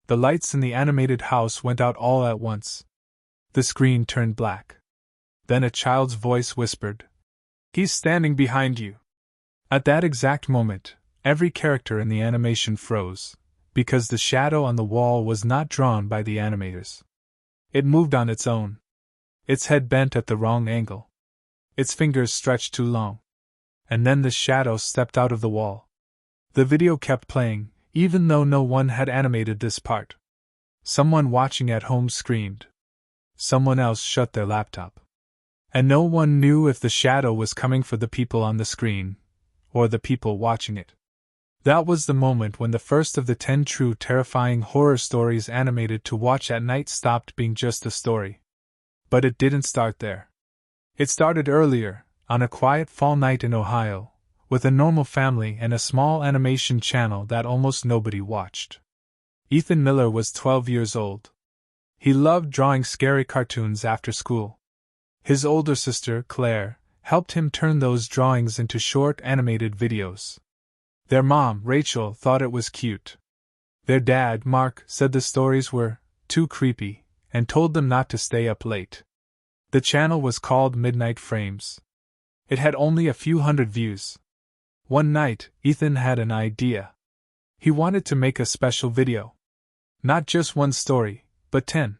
The lights in the animated house went out all at once. The screen turned black. Then a child's voice whispered, "He's standing behind you." At that exact moment, every character in the animation froze, because the shadow on the wall was not drawn by the animators. It moved on its own. Its head bent at the wrong angle. Its fingers stretched too long. And then the shadow stepped out of the wall. The video kept playing, even though no one had animated this part. Someone watching at home screamed. Someone else shut their laptop. And no one knew if the shadow was coming for the people on the screen, or the people watching it. That was the moment when the first of the 10 true terrifying horror stories animated to watch at night stopped being just a story. But it didn't start there. It started earlier, on a quiet fall night in Ohio, with a normal family and a small animation channel that almost nobody watched. Ethan Miller was 12 years old. He loved drawing scary cartoons after school. His older sister, Claire, helped him turn those drawings into short animated videos. Their mom, Rachel, thought it was cute. Their dad, Mark, said the stories were too creepy, and told them not to stay up late. The channel was called Midnight Frames. It had only a few hundred views. One night, Ethan had an idea. He wanted to make a special video. Not just one story, but 10.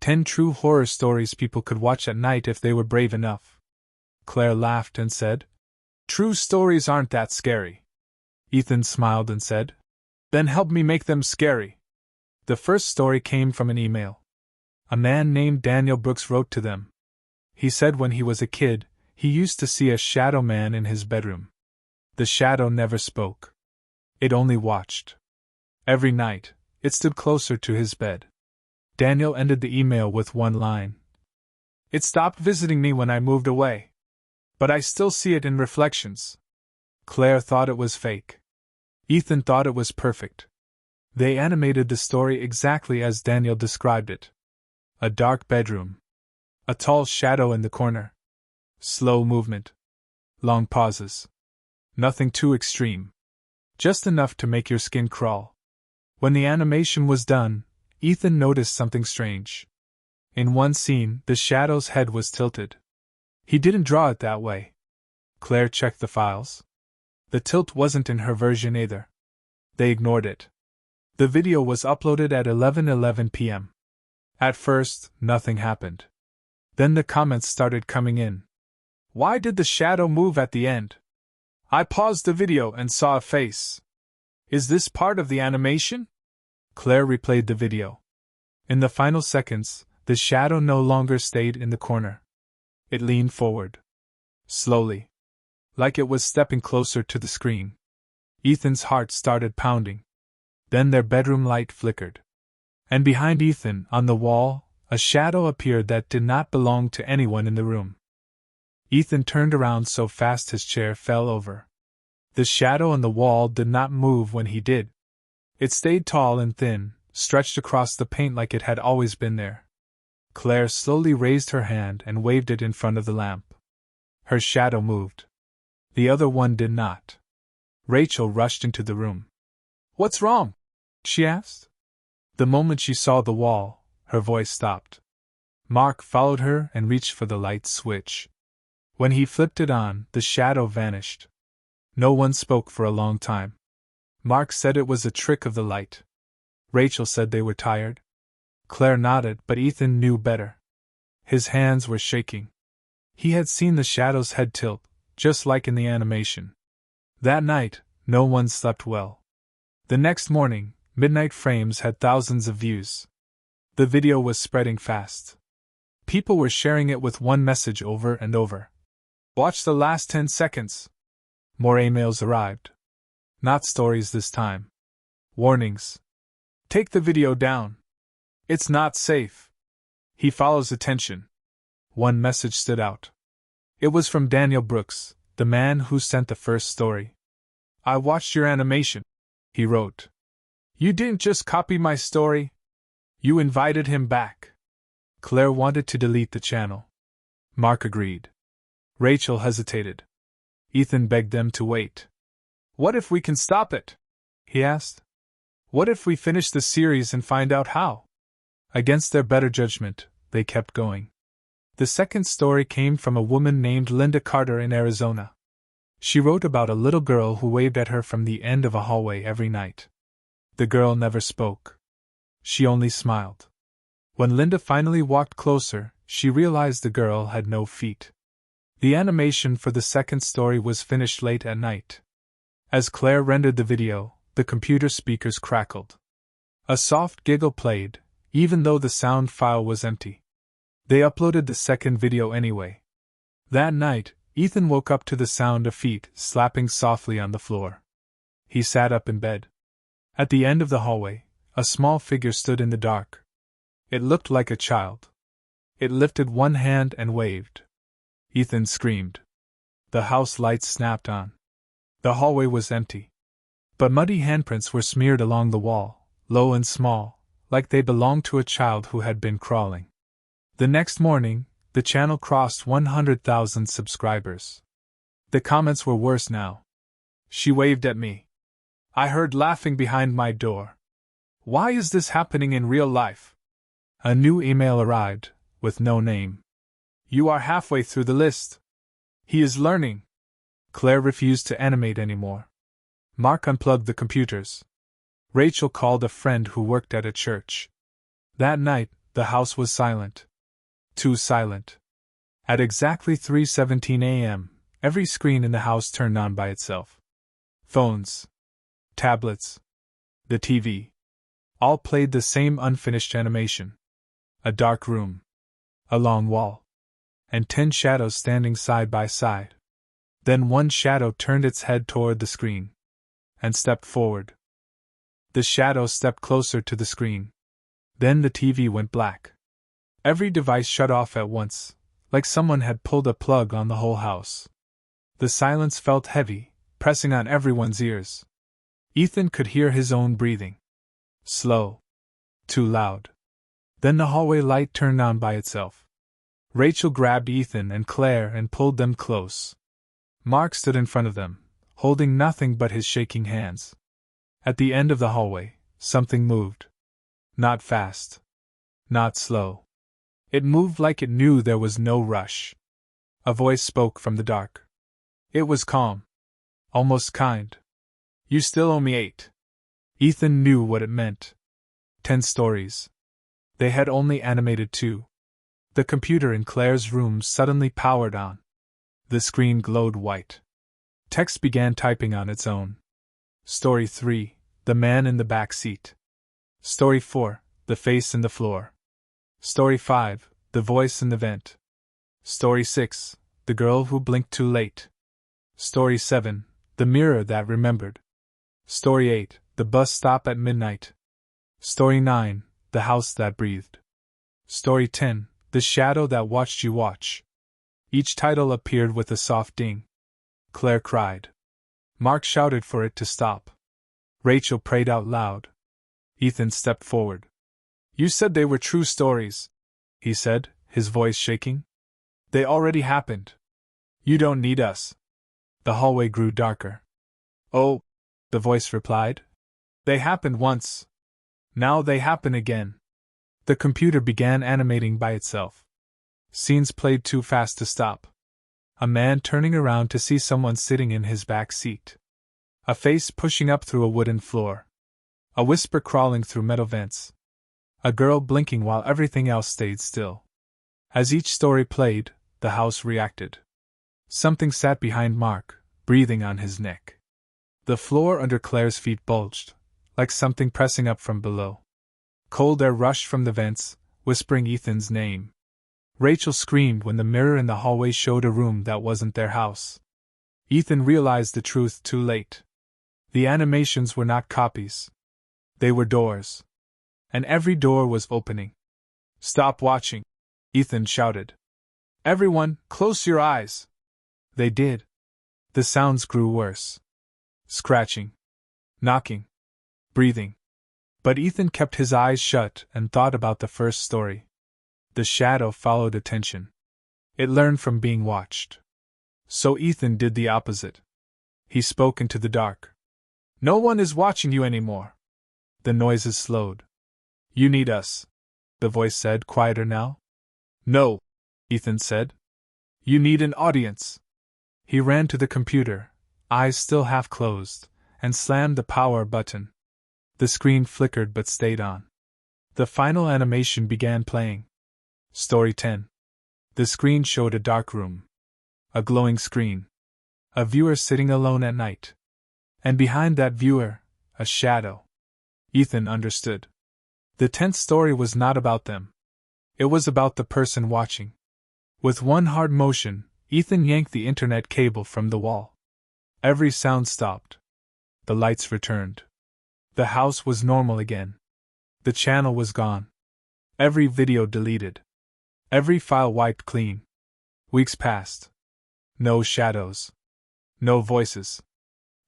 10 true horror stories people could watch at night if they were brave enough. Claire laughed and said, "True stories aren't that scary." Ethan smiled and said, "Then help me make them scary." The first story came from an email. A man named Daniel Brooks wrote to them. He said when he was a kid, he used to see a shadow man in his bedroom. The shadow never spoke. It only watched. Every night, it stood closer to his bed. Daniel ended the email with one line. "It stopped visiting me when I moved away. But I still see it in reflections." Claire thought it was fake. Ethan thought it was perfect. They animated the story exactly as Daniel described it. A dark bedroom. A tall shadow in the corner. Slow movement. Long pauses. Nothing too extreme. Just enough to make your skin crawl. When the animation was done, Ethan noticed something strange. In one scene, the shadow's head was tilted. He didn't draw it that way. Claire checked the files. The tilt wasn't in her version either. They ignored it. The video was uploaded at 11:11 p.m. At first, nothing happened. Then the comments started coming in. "Why did the shadow move at the end? I paused the video and saw a face. Is this part of the animation?" Claire replayed the video. In the final seconds, the shadow no longer stayed in the corner. It leaned forward. Slowly. Like it was stepping closer to the screen. Ethan's heart started pounding. Then their bedroom light flickered. And behind Ethan, on the wall, a shadow appeared that did not belong to anyone in the room. Ethan turned around so fast his chair fell over. The shadow on the wall did not move when he did. It stayed tall and thin, stretched across the paint like it had always been there. Claire slowly raised her hand and waved it in front of the lamp. Her shadow moved. The other one did not. Rachel rushed into the room. "What's wrong?" she asked. The moment she saw the wall, her voice stopped. Mark followed her and reached for the light switch. When he flipped it on, the shadow vanished. No one spoke for a long time. Mark said it was a trick of the light. Rachel said they were tired. Claire nodded, but Ethan knew better. His hands were shaking. He had seen the shadow's head tilt, just like in the animation. That night, no one slept well. The next morning, Midnight Frames had thousands of views. The video was spreading fast. People were sharing it with one message over and over. "Watch the last 10 seconds. More emails arrived. Not stories this time. Warnings. Take the video down. It's not safe. He follows attention. One message stood out. It was from Daniel Brooks, the man who sent the first story. "I watched your animation," he wrote. "You didn't just copy my story. You invited him back." Claire wanted to delete the channel. Mark agreed. Rachel hesitated. Ethan begged them to wait. "What if we can stop it?" he asked. What if we finish the series and find out how? Against their better judgment, they kept going. The second story came from a woman named Linda Carter in Arizona. She wrote about a little girl who waved at her from the end of a hallway every night. The girl never spoke. She only smiled. When Linda finally walked closer, she realized the girl had no feet. The animation for the second story was finished late at night. As Claire rendered the video, the computer speakers crackled. A soft giggle played, even though the sound file was empty. They uploaded the second video anyway. That night, Ethan woke up to the sound of feet slapping softly on the floor. He sat up in bed. At the end of the hallway, a small figure stood in the dark. It looked like a child. It lifted one hand and waved. Ethan screamed. The house lights snapped on. The hallway was empty. But muddy handprints were smeared along the wall, low and small, like they belonged to a child who had been crawling. The next morning, the channel crossed 100,000 subscribers. The comments were worse now. She waved at me. I heard laughing behind my door. Why is this happening in real life? A new email arrived, with no name. You are halfway through the list. He is learning. Claire refused to animate anymore. Mark unplugged the computers. Rachel called a friend who worked at a church. That night, the house was silent. Too silent. At exactly 3:17 a.m., every screen in the house turned on by itself. Phones, tablets, the TV, all played the same unfinished animation. A dark room, a long wall, and 10 shadows standing side by side. Then one shadow turned its head toward the screen and stepped forward. The shadow stepped closer to the screen. Then the TV went black. Every device shut off at once, like someone had pulled a plug on the whole house. The silence felt heavy, pressing on everyone's ears. Ethan could hear his own breathing. Slow. Too loud. Then the hallway light turned on by itself. Rachel grabbed Ethan and Claire and pulled them close. Mark stood in front of them, holding nothing but his shaking hands. At the end of the hallway, something moved. Not fast. Not slow. It moved like it knew there was no rush. A voice spoke from the dark. It was calm. Almost kind. You still owe me 8. Ethan knew what it meant. 10 stories. They had only animated 2. The computer in Claire's room suddenly powered on. The screen glowed white. Text began typing on its own. Story 3, The Man in the Back Seat. Story 4, The Face in the Floor. Story 5, The Voice in the Vent. Story 6, The Girl Who Blinked Too Late. Story 7, The Mirror That Remembered. Story 8, The Bus Stop at Midnight. Story 9, The House That Breathed. Story 10, The Shadow That Watched You Watch. Each title appeared with a soft ding. Claire cried. Mark shouted for it to stop. Rachel prayed out loud. Ethan stepped forward. You said they were true stories, he said, his voice shaking. They already happened. You don't need us. The hallway grew darker. Oh, the voice replied. They happened once. Now they happen again. The computer began animating by itself. Scenes played too fast to stop. A man turning around to see someone sitting in his back seat. A face pushing up through a wooden floor. A whisper crawling through metal vents. A girl blinking while everything else stayed still. As each story played, the house reacted. Something sat behind Mark, breathing on his neck. The floor under Claire's feet bulged, like something pressing up from below. Cold air rushed from the vents, whispering Ethan's name. Rachel screamed when the mirror in the hallway showed a room that wasn't their house. Ethan realized the truth too late. The animations were not copies. They were doors. And every door was opening. Stop watching, Ethan shouted. Everyone, close your eyes. They did. The sounds grew worse. Scratching. Knocking. Breathing. But Ethan kept his eyes shut and thought about the first story. The shadow followed attention. It learned from being watched. So Ethan did the opposite. He spoke into the dark. No one is watching you anymore. The noises slowed. You need us, the voice said, quieter now. No, Ethan said. You need an audience. He ran to the computer, eyes still half closed, and slammed the power button. The screen flickered but stayed on. The final animation began playing. Story 10. The screen showed a dark room. A glowing screen. A viewer sitting alone at night. And behind that viewer, a shadow. Ethan understood. The 10th story was not about them. It was about the person watching. With one hard motion, Ethan yanked the internet cable from the wall. Every sound stopped. The lights returned. The house was normal again. The channel was gone. Every video deleted. Every file wiped clean. Weeks passed. No shadows. No voices.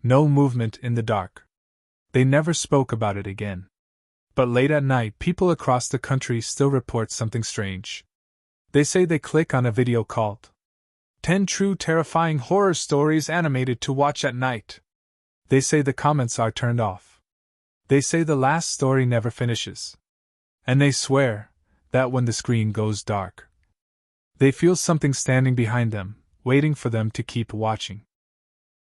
No movement in the dark. They never spoke about it again. But late at night, people across the country still report something strange. They say they click on a video called 10 True Terrifying Horror Stories Animated to Watch at Night. They say the comments are turned off. They say the last story never finishes. And they swear that when the screen goes dark, they feel something standing behind them, waiting for them to keep watching.